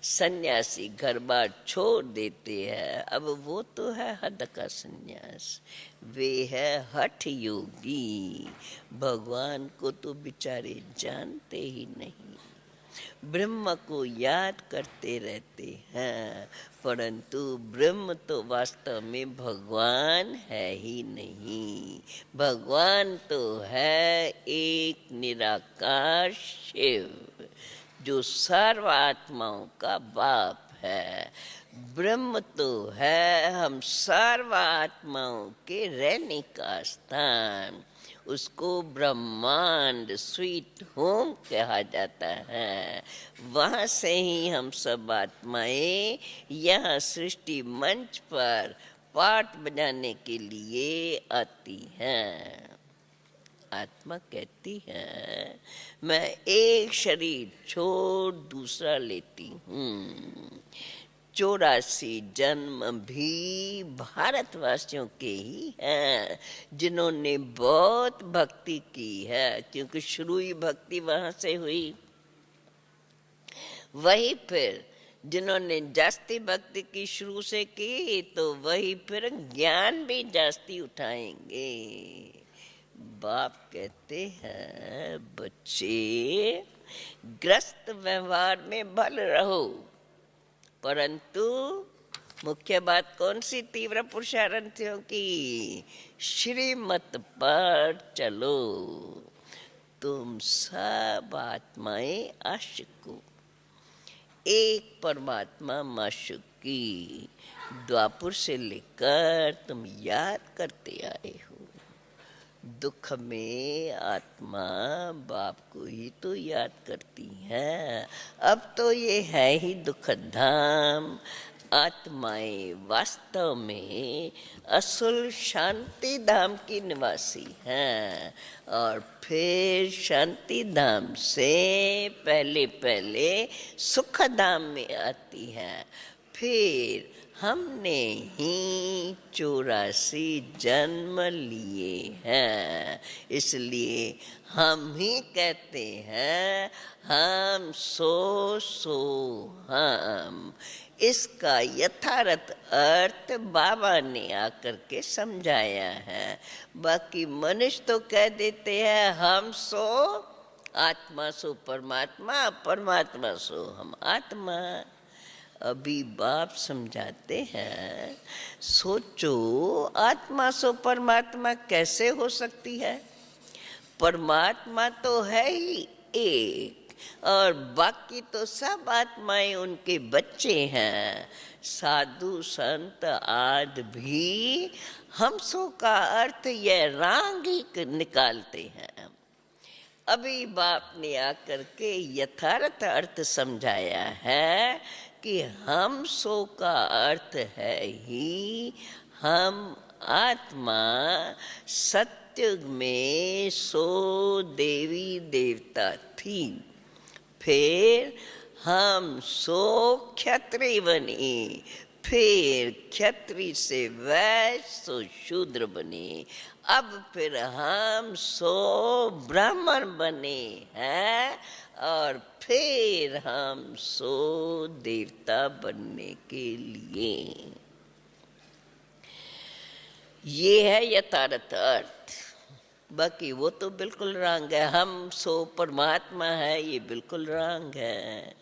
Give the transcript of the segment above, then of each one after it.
सन्यासी घर बार छोड़ देते हैं। अब वो तो है हद का सन्यास, वे है हठ योगी। भगवान को तो बेचारे जानते ही नहीं, ब्रह्म को याद करते रहते हैं, परंतु ब्रह्म तो वास्तव में भगवान है ही नहीं। भगवान तो है एक निराकार शिव, जो सर्व आत्माओं का बाप है। ब्रह्म तो है हम सर्व आत्माओं के रहने का स्थान, उसको ब्रह्मांड स्वीट होम कहा जाता है। वहाँ से ही हम सब आत्माएं यहाँ सृष्टि मंच पर पाठ बजाने के लिए आती हैं। आत्मा कहती है मैं एक शरीर छोड़ दूसरा लेती हूँ। 84 जन्म भी भारतवासियों के ही हैं, जिन्होंने बहुत भक्ति की है, क्योंकि शुरू ही भक्ति वहाँ से हुई। वही फिर जिन्होंने जास्ती भक्ति की शुरू से की, तो वही फिर ज्ञान भी जास्ती उठाएंगे। बाप कहते हैं बच्चे ग्रस्त व्यवहार में भल रहो, परंतु मुख्य बात कौन सी तीव्र पुरुषार्थों की, श्रीमत पर चलो। तुम सब आत्माएं आशिको, एक परमात्मा माशुक की द्वापुर से लेकर तुम याद करते आए हो। दुख में आत्मा बाप को ही तो याद करती है। अब तो ये है ही दुख धाम। आत्माएं वास्तव में असुल शांति धाम की निवासी हैं, और फिर शांति धाम से पहले पहले सुख धाम में आती हैं। फिर हमने ही 84 जन्म लिए हैं, इसलिए हम ही कहते हैं हम सो हम। इसका यथार्थ अर्थ बाबा ने आकर के समझाया है। बाकी मनुष्य तो कह देते हैं हम सो आत्मा सो परमात्मा, परमात्मा सो हम आत्मा। अभी बाप समझाते हैं, सोचो आत्मा सो परमात्मा कैसे हो सकती है। परमात्मा तो है ही एक, और बाकी तो सब आत्माएं उनके बच्चे हैं। साधु संत आदि भी हमसों का अर्थ यह रांग ही निकालते हैं। अभी बाप ने आकर के यथार्थ अर्थ समझाया है कि हम सो का अर्थ है ही हम आत्मा। सत्युग में सो देवी देवता थी, फिर हम सो क्षत्रिय बने, फिर क्षत्रिय से वैश्य सो शूद्र बने, अब फिर हम सो ब्राह्मण बने हैं, और फिर हम सो देवता बनने के लिए। ये है यथार्थ अर्थ। बाकी वो तो बिल्कुल रंग है, हम सो परमात्मा है, ये बिल्कुल रंग है।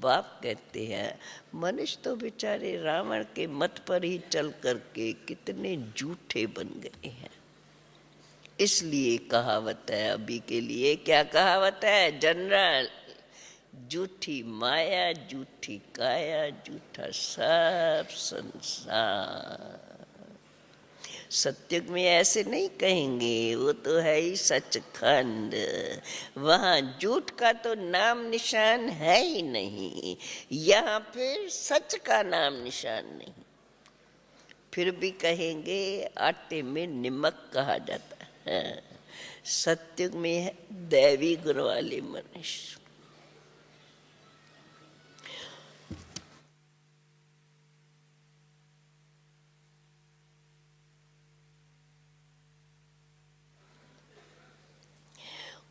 बाप कहते हैं मनुष्य तो बेचारे रावण के मत पर ही चल करके कितने झूठे बन गए हैं। इसलिए कहावत है, अभी के लिए क्या कहावत है जनरल, झूठी माया झूठी काया झूठा सब संसार। सत्युग में ऐसे नहीं कहेंगे, वो तो है ही सचखंड। वहाँ झूठ का तो नाम निशान है ही नहीं, यहाँ फिर सच का नाम निशान नहीं। फिर भी कहेंगे आटे में नमक कहा जाता है। सत्युग में है दैवी गुण वाले मनुष्य।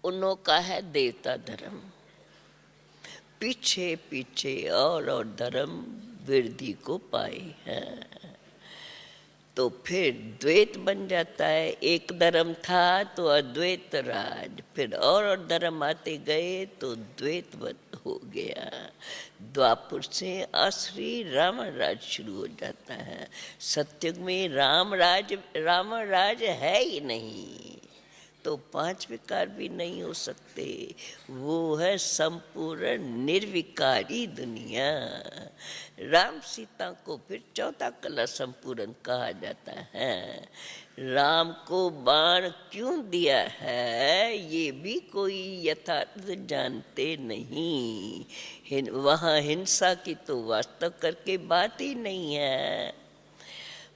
उन्हों का है देवता धर्म, पीछे पीछे और धर्म वृद्धि को पाए हैं। तो फिर द्वैत बन जाता है। एक धर्म था तो अद्वैत राज, फिर और धर्म आते गए तो द्वैत हो गया। द्वापर से असली राम राज शुरू हो जाता है। सतयुग में राम राज है ही नहीं, तो पांच विकार भी नहीं हो सकते। वो है संपूर्ण निर्विकारी दुनिया। राम सीता को फिर चौथा कला संपूर्ण कहा जाता है। राम को बाण क्यों दिया है ये भी कोई यथार्थ जानते नहीं। वहाँ हिंसा की तो वास्तव करके बात ही नहीं है।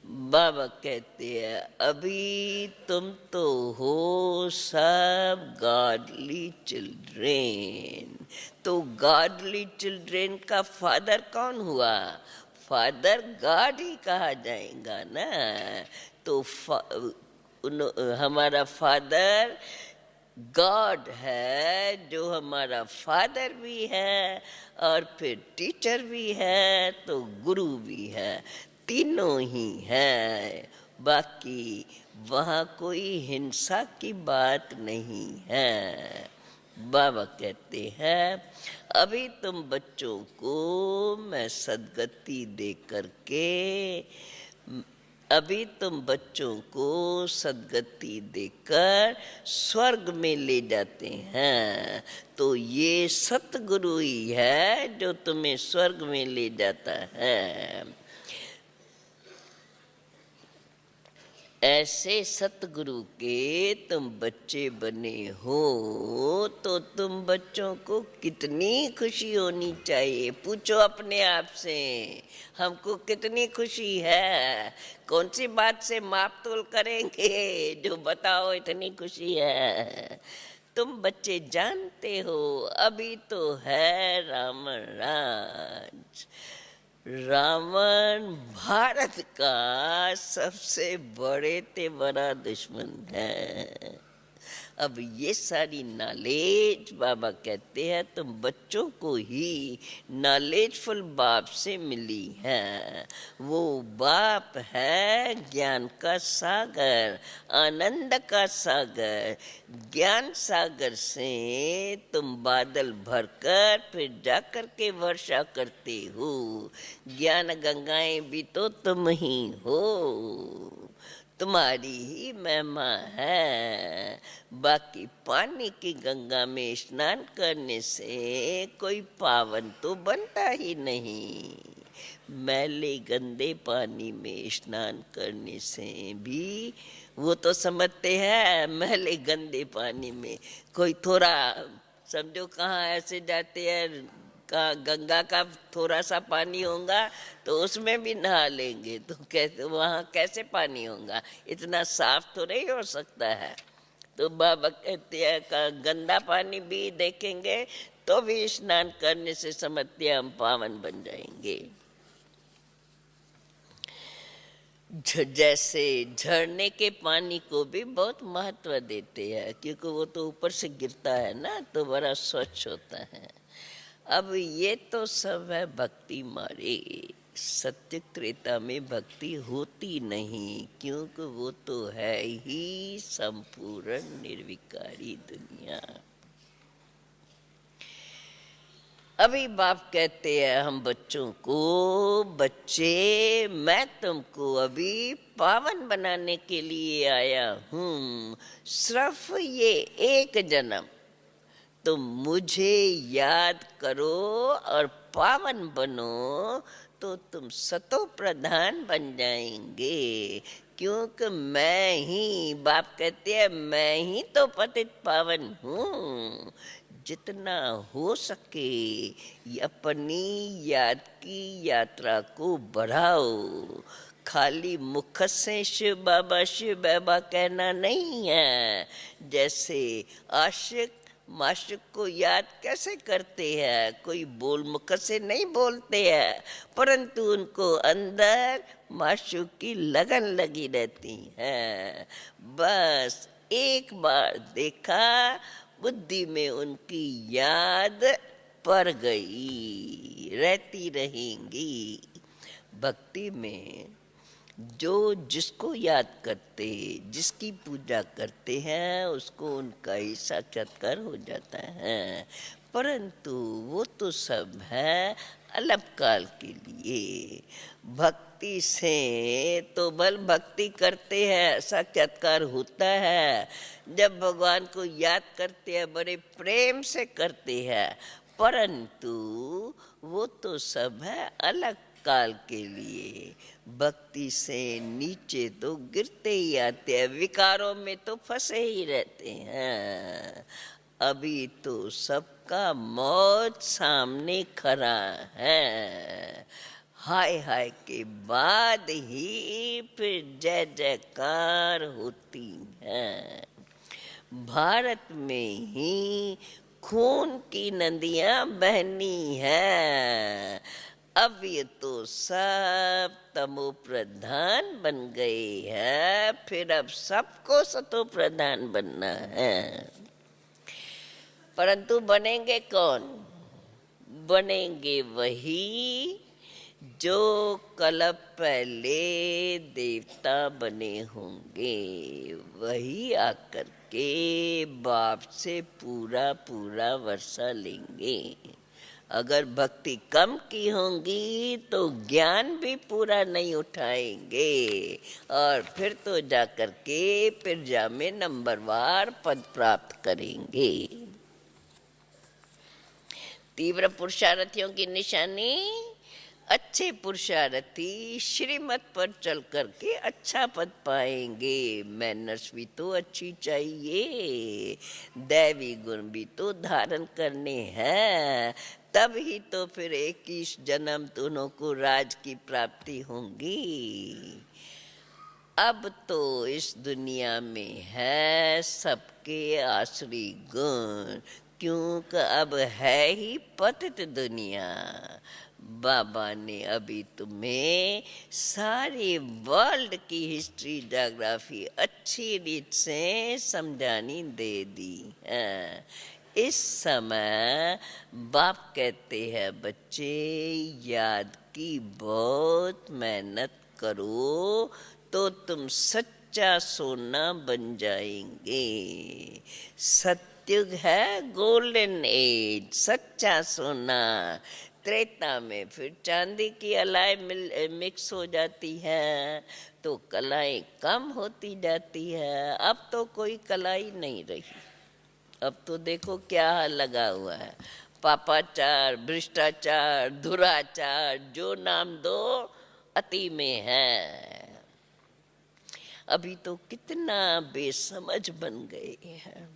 बाबा कहते हैं अभी तुम तो हो सब गॉडली चिल्ड्रेन। तो गॉडली चिल्ड्रेन का फादर कौन हुआ? फादर गॉड ही कहा जाएगा ना। तो हमारा फादर गॉड है, जो हमारा फादर भी है और फिर टीचर भी है, तो गुरु भी है, तीनों ही है। बाकी वहाँ कोई हिंसा की बात नहीं है। बाबा कहते हैं अभी तुम बच्चों को मैं सद्गति दे करके, अभी तुम बच्चों को सद्गति देकर स्वर्ग में ले जाते हैं। तो ये सतगुरु ही है जो तुम्हें स्वर्ग में ले जाता है। ऐसे सतगुरु के तुम बच्चे बने हो तो तुम बच्चों को कितनी खुशी होनी चाहिए। पूछो अपने आप से, हमको कितनी खुशी है? कौन सी बात से माप तोल करेंगे जो बताओ इतनी खुशी है? तुम बच्चे जानते हो अभी तो है राम राज। रावण भारत का सबसे बड़ा दुश्मन है। अब ये सारी नॉलेज बाबा कहते हैं तुम बच्चों को ही नॉलेजफुल बाप से मिली है। वो बाप है ज्ञान का सागर, आनंद का सागर। ज्ञान सागर से तुम बादल भरकर फिर जाकर के वर्षा करते हो। ज्ञान गंगाएं भी तो तुम ही हो, तुम्हारी ही महिमा है। बाकी पानी की गंगा में स्नान करने से कोई पावन तो बनता ही नहीं। मैले गंदे पानी में स्नान करने से भी वो तो समझते हैं मैले गंदे पानी में कोई थोड़ा समझो कहाँ ऐसे जाते हैं का गंगा का थोड़ा सा पानी होगा तो उसमें भी नहा लेंगे, तो कैसे वहाँ कैसे पानी होगा? इतना साफ तो नहीं हो सकता है। तो बाबा कहते हैं का गंदा पानी भी देखेंगे तो भी स्नान करने से समझते हैं हम पावन बन जाएंगे। जैसे झरने के पानी को भी बहुत महत्व देते हैं क्योंकि वो तो ऊपर से गिरता है ना, तो बड़ा स्वच्छ होता है। अब ये तो सब है भक्ति मारे। सत्य त्रेता में भक्ति होती नहीं क्योंकि वो तो है ही संपूर्ण निर्विकारी दुनिया। अभी बाप कहते हैं हम बच्चों को, बच्चे मैं तुमको अभी पावन बनाने के लिए आया हूँ। सिर्फ ये एक जन्म तुम मुझे याद करो और पावन बनो तो तुम सतो प्रधान बन जाएंगे। क्योंकि मैं ही, बाप कहते हैं मैं ही तो पतित पावन हूँ। जितना हो सके अपनी याद की यात्रा को बढ़ाओ। खाली मुख से शिव बाबा कहना नहीं है। जैसे आशिक माशिक को याद कैसे करते हैं, कोई बोल मुख से नहीं बोलते हैं, परंतु उनको अंदर माशिक की लगन लगी रहती है। बस एक बार देखा बुद्धि में उनकी याद पर गई, रहती रहेंगी। भक्ति में जो जिसको याद करते, जिसकी पूजा करते हैं, उसको उनका ही साक्षात्कार हो जाता है। परंतु वो तो सब है अल्प काल के लिए। भक्ति से तो बल भक्ति करते हैं, साक्षात्कार होता है जब भगवान को याद करते हैं, बड़े प्रेम से करते हैं। परंतु वो तो सब है अलग काल के लिए। भक्ति से नीचे तो गिरते ही आते हैं, विकारों में तो फंसे ही रहते हैं। अभी तो सबका मौत सामने खड़ा है। हाय हाय के बाद ही फिर जय जयकार होती है। भारत में ही खून की नदियां बहनी हैं। अब ये तो सब तमो प्रधान बन गए हैं, फिर अब सबको सतो प्रधान बनना है। परंतु बनेंगे कौन? बनेंगे वही जो कल पहले देवता बने होंगे। वही आकर के बाप से पूरा पूरा वर्षा लेंगे। अगर भक्ति कम की होंगी तो ज्ञान भी पूरा नहीं उठाएंगे, और फिर तो जाकर के पिरजा में नंबरवार पद प्राप्त करेंगे। तीव्र पुरुषार्थियों की निशानी, अच्छे पुरुषार्थी श्रीमत पर चल करके अच्छा पद पाएंगे। मैनर्स भी तो अच्छी चाहिए, दैवी गुण भी तो धारण करने हैं, तब ही तो फिर 21 जन्म दोनों को राज की प्राप्ति होंगी। अब तो इस दुनिया में है सबके आसरी गुण, क्योंकि अब है ही पतित दुनिया। बाबा ने अभी तुम्हें सारी वर्ल्ड की हिस्ट्री ज्योग्राफी अच्छी रीत से समझानी दे दी है। इस समय बाप कहते हैं, बच्चे याद की बहुत मेहनत करो तो तुम सच्चा सोना बन जाएंगे। सत्युग है गोल्डन एज, सच्चा सोना। त्रेता में फिर चांदी की अलाई मिक्स हो जाती है, तो कलाई कम होती जाती है। अब तो कोई कलाई नहीं रही। अब तो देखो क्या हाल लगा हुआ है, पापाचार, भ्रष्टाचार, दुराचार, जो नाम दो अति में है। अभी तो कितना बेसमझ बन गए हैं।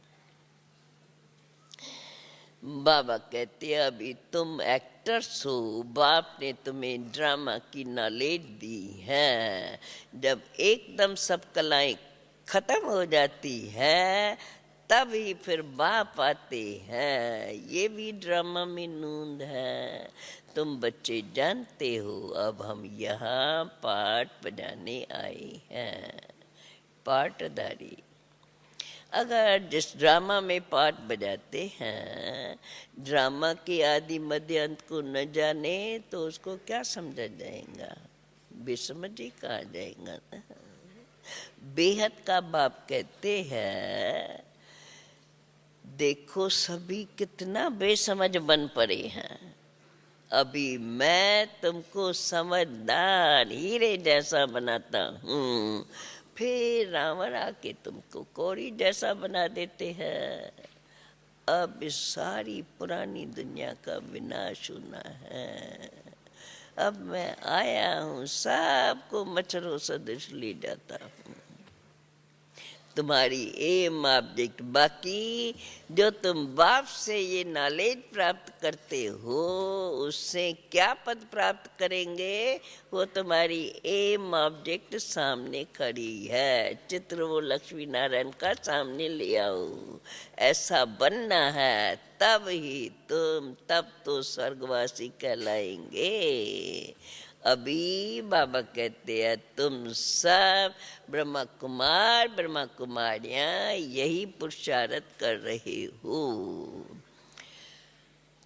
बाबा कहते हैं, अभी तुम एक्टर्स हो, बाप ने तुम्हें ड्रामा की नॉलेज दी है। जब एकदम सब कलाएं खत्म हो जाती है, तब ही फिर बाप आते हैं। ये भी ड्रामा में नूंद है। तुम बच्चे जानते हो, अब हम यहाँ पाठ बजाने आए हैं। पाठधारी अगर जिस ड्रामा में पाठ बजाते हैं, ड्रामा के आदि मध्य अंत को न जाने तो उसको क्या समझा जाएगा? बेसमझी कहा जाएगा ना। बेहद का बाप कहते हैं, देखो सभी कितना बेसमझ बन पड़े हैं। अभी मैं तुमको समझदार हीरे जैसा बनाता हूँ, फिर रावण आके तुमको कौड़ी जैसा बना देते हैं। अब इस सारी पुरानी दुनिया का विनाश होना है। अब मैं आया हूँ, सबको मच्छरों सदृश ले जाता हूँ। तुम्हारी एम ऑब्जेक्ट, बाकी जो तुम बाप से ये नॉलेज प्राप्त करते हो, उससे क्या पद प्राप्त करेंगे, वो तुम्हारी एम ऑब्जेक्ट सामने खड़ी है। चित्र वो लक्ष्मी नारायण का सामने ले आओ। ऐसा बनना है, तब ही तुम, तब तो स्वर्गवासी कहलाएंगे। अभी बाबा कहते हैं, तुम सब ब्रह्मा कुमार ब्रह्मा कुमारियां यही पुरुषार्थ कर रहे हो।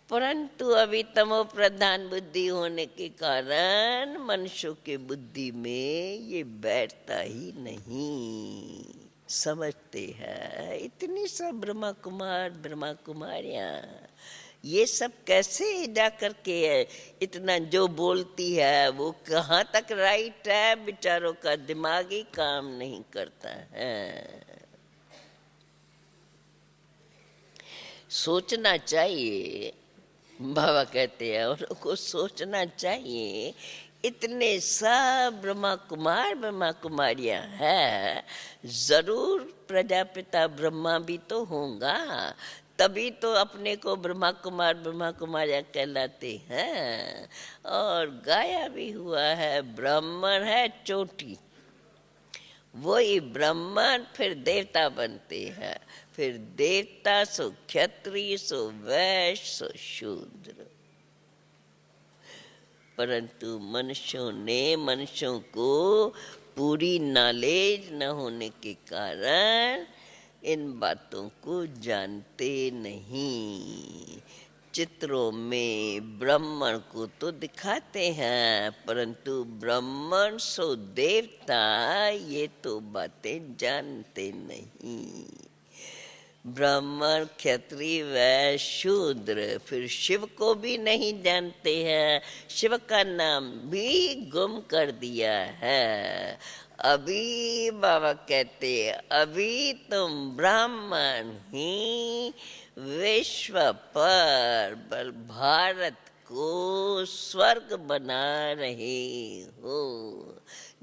परंतु अभी तमो प्रधान बुद्धि होने के कारण मनुष्यों के बुद्धि में ये बैठता ही नहीं। समझते हैं इतनी सब ब्रह्मा कुमारियाँ, ये सब कैसे जा करके है, इतना जो बोलती है वो कहाँ तक राइट है, बेचारों का दिमाग ही काम नहीं करता है। सोचना चाहिए, बाबा कहते हैं उनको सोचना चाहिए। इतने सब ब्रह्मा कुमारियाँ हैं, जरूर प्रजापिता ब्रह्मा भी तो होगा, तभी तो अपने को ब्रह्मा कुमारियाँ कहलाते हैं। और गाया भी हुआ है, ब्राह्मण है चोटी, वही ब्राह्मण फिर देवता बनते हैं, फिर देवता सो क्षत्रिय सो वैश्य सो शूद्र। परंतु मनुष्यों को पूरी नॉलेज न होने के कारण इन बातों को जानते नहीं। चित्रों में ब्राह्मण को तो दिखाते हैं, परंतु ब्राह्मण सो देवता ये तो बातें जानते नहीं। ब्राह्मण क्षत्रिय वैश्य शूद्र, फिर शिव को भी नहीं जानते हैं, शिव का नाम भी गुम कर दिया है। अभी बाबा कहते अभी तुम ब्राह्मण ही विश्व पर भारत को स्वर्ग बना रहे हो।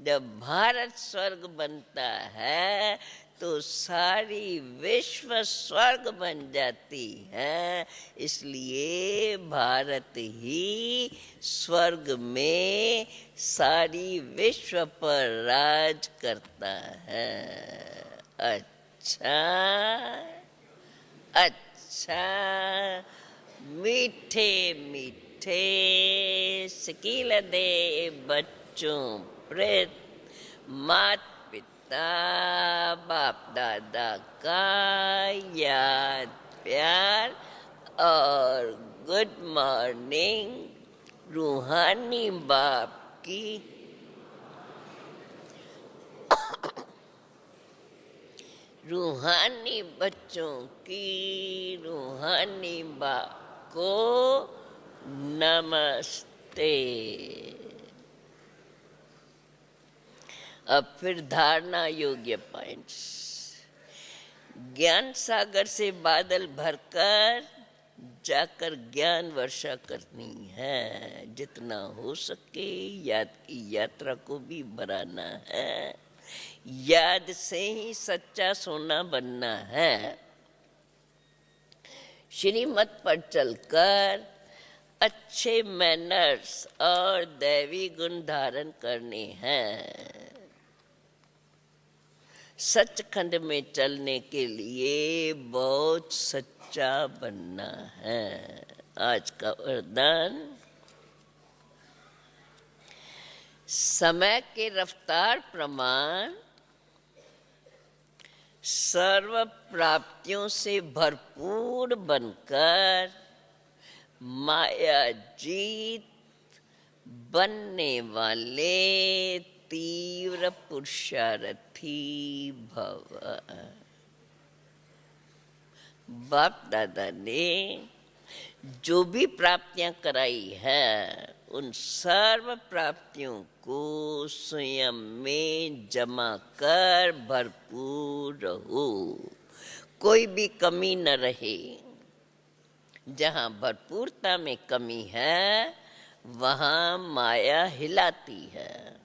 जब भारत स्वर्ग बनता है तो सारी विश्व स्वर्ग बन जाती है, इसलिए भारत ही स्वर्ग में सारी विश्व पर राज करता है। अच्छा अच्छा, मीठे मीठे शकील दे बच्चों प्रेत मात पिता बाप दादा का याद प्यार और गुड मॉर्निंग रूहानी बाप की रूहानी बच्चों की रूहानी बाप को नमस्ते। अब फिर धारणा योग्य पॉइंट्स। ज्ञान सागर से बादल भरकर जाकर ज्ञान वर्षा करनी है, जितना हो सके याद की यात्रा को भी बढ़ाना है, याद से ही सच्चा सोना बनना है, श्रीमत पर चलकर अच्छे मैनर्स और दैवी गुण धारण करने हैं। सचखंड में चलने के लिए बहुत सच्चा बनना है। आज का वरदान, समय के रफ्तार प्रमाण सर्व प्राप्तियों से भरपूर बनकर माया जीत बनने वाले तीव्र पुरुषार्थी भव। बाप दादा ने जो भी प्राप्तियां कराई है उन सर्व प्राप्तियों को स्वयं में जमा कर भरपूर रहो, कोई भी कमी न रहे। जहाँ भरपूरता में कमी है वहाँ माया हिलाती है।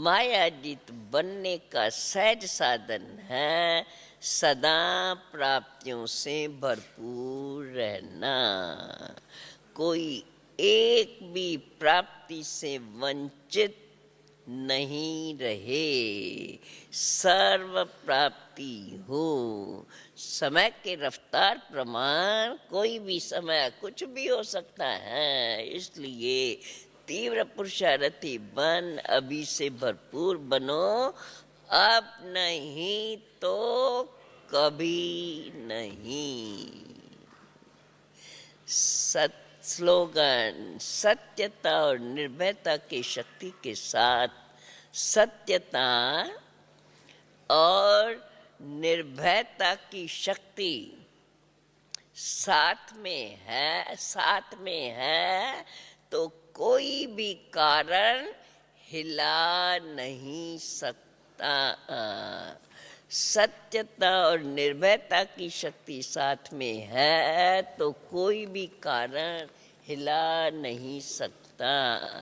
मायाजीत बनने का सहज साधन है सदा प्राप्तियों से भरपूर रहना। कोई एक भी प्राप्ति से वंचित नहीं रहे, सर्व प्राप्ति हो। समय के रफ्तार प्रमाण कोई भी समय कुछ भी हो सकता है, इसलिए तीव्र पुरुषार्थी बन, अभी से भरपूर बनो, अब नहीं तो कभी नहीं। स्लोगन, सत्यता और निर्भयता की शक्ति के साथ, सत्यता और निर्भयता की शक्ति साथ में है तो कोई भी कारण हिला नहीं सकता। सत्यता और निर्भयता की शक्ति साथ में है तो कोई भी कारण हिला नहीं सकता।